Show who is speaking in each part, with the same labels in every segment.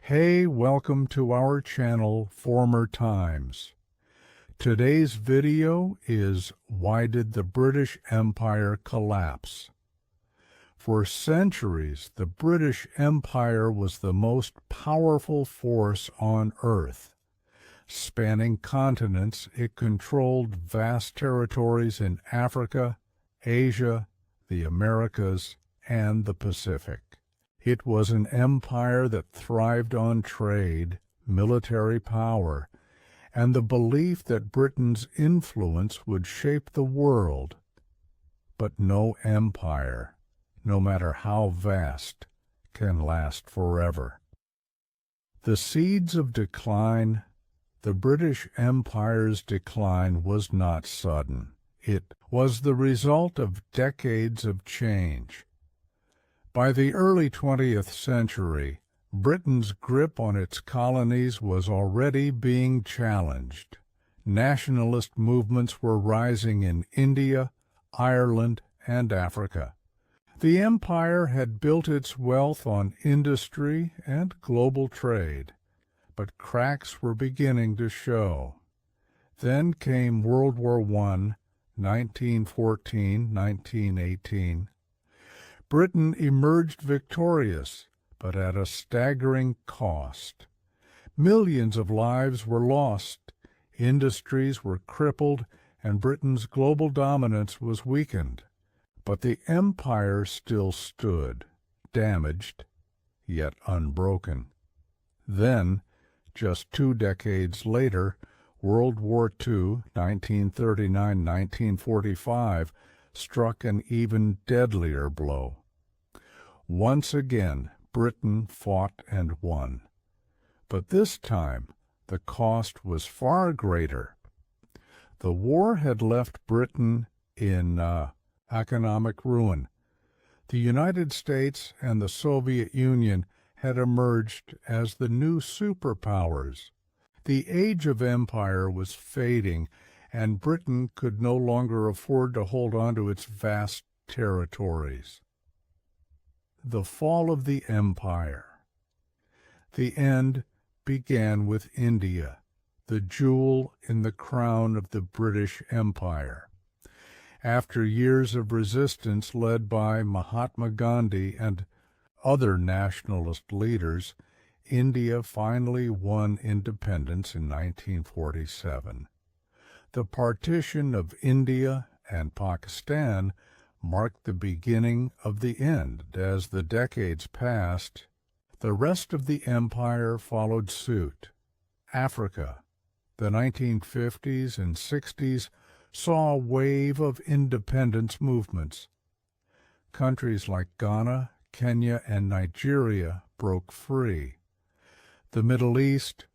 Speaker 1: Hey, welcome to our channel, Former Times. Today's video is Why Did the British Empire Collapse? For centuries, the British Empire was the most powerful force on Earth. Spanning continents, it controlled vast territories in Africa, Asia, the Americas, and the Pacific. It was an empire that thrived on trade, military power, and the belief that Britain's influence would shape the world. But no empire, no matter how vast, can last forever. The seeds of decline. The British Empire's decline was not sudden. It was the result of decades of change. By the early 20th century, Britain's grip on its colonies was already being challenged. Nationalist movements were rising in India, Ireland, and Africa. The empire had built its wealth on industry and global trade, but cracks were beginning to show. Then came World War I, 1914-1918. Britain emerged victorious, but at a staggering cost. Millions of lives were lost, industries were crippled, and Britain's global dominance was weakened. But the empire still stood, damaged, yet unbroken. Then, just 2 decades later, World War II, 1939-1945, struck an even deadlier blow. Once again, Britain fought and won. But this time, the cost was far greater. The war had left Britain in economic ruin. The United States and the Soviet Union had emerged as the new superpowers. The age of empire was fading, and Britain could no longer afford to hold on to its vast territories. The fall of the empire. The end began with India, the jewel in the crown of the British Empire. After years of resistance led by Mahatma Gandhi and other nationalist leaders, India finally won independence in 1947. The partition of India and Pakistan marked the beginning of the end. As the decades passed, the rest of the empire followed suit. Africa, the 1950s and 60s, saw a wave of independence movements. Countries like Ghana, Kenya, and Nigeria broke free. The Middleeast,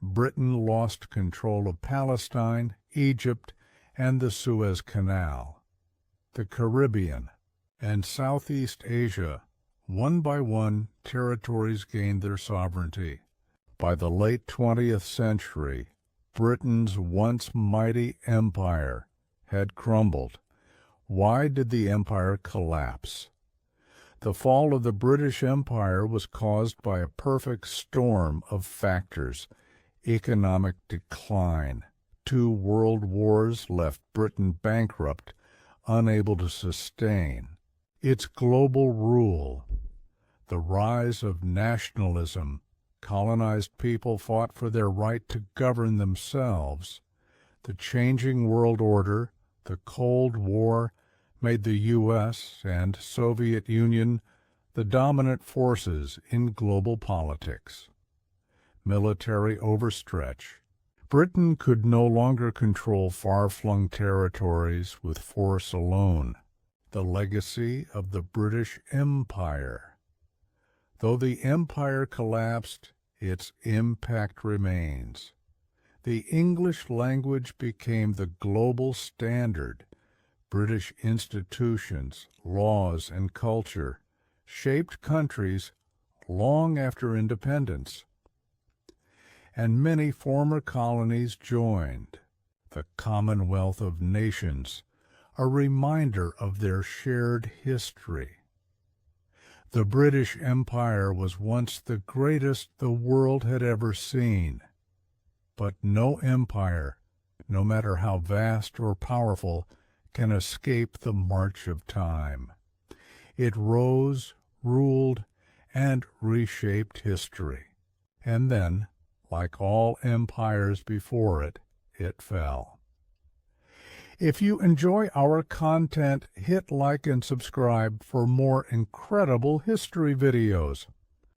Speaker 1: Britain lost control of Palestine, Egypt, and the Suez Canal. The Caribbean and Southeast Asia, one by one, territories gained their sovereignty. By the late 20th century, Britain's once mighty empire had crumbled. Why did the empire collapse? The fall of the British Empire was caused by a perfect storm of factors. Economic decline. 2 world wars left Britain bankrupt, unable to sustain its global rule. The rise of nationalism. Colonized people fought for their right to govern themselves. The changing world order, the Cold War, made the U.S. and Soviet Union the dominant forces in global politics. Military overstretch. Britain could no longer control far-flung territories with force alone. The legacy of the British Empire. Though the empire collapsed, its impact remains. The English language became the global standard. British institutions, laws, and culture shaped countries long after independence. And many former colonies joined. The Commonwealth of Nations, a reminder of their shared history. The British Empire was once the greatest the world had ever seen. But no empire, no matter how vast or powerful, can escape the march of time. It rose, ruled, and reshaped history. And then, like all empires before it, it fell. If you enjoy our content, hit like and subscribe for more incredible history videos.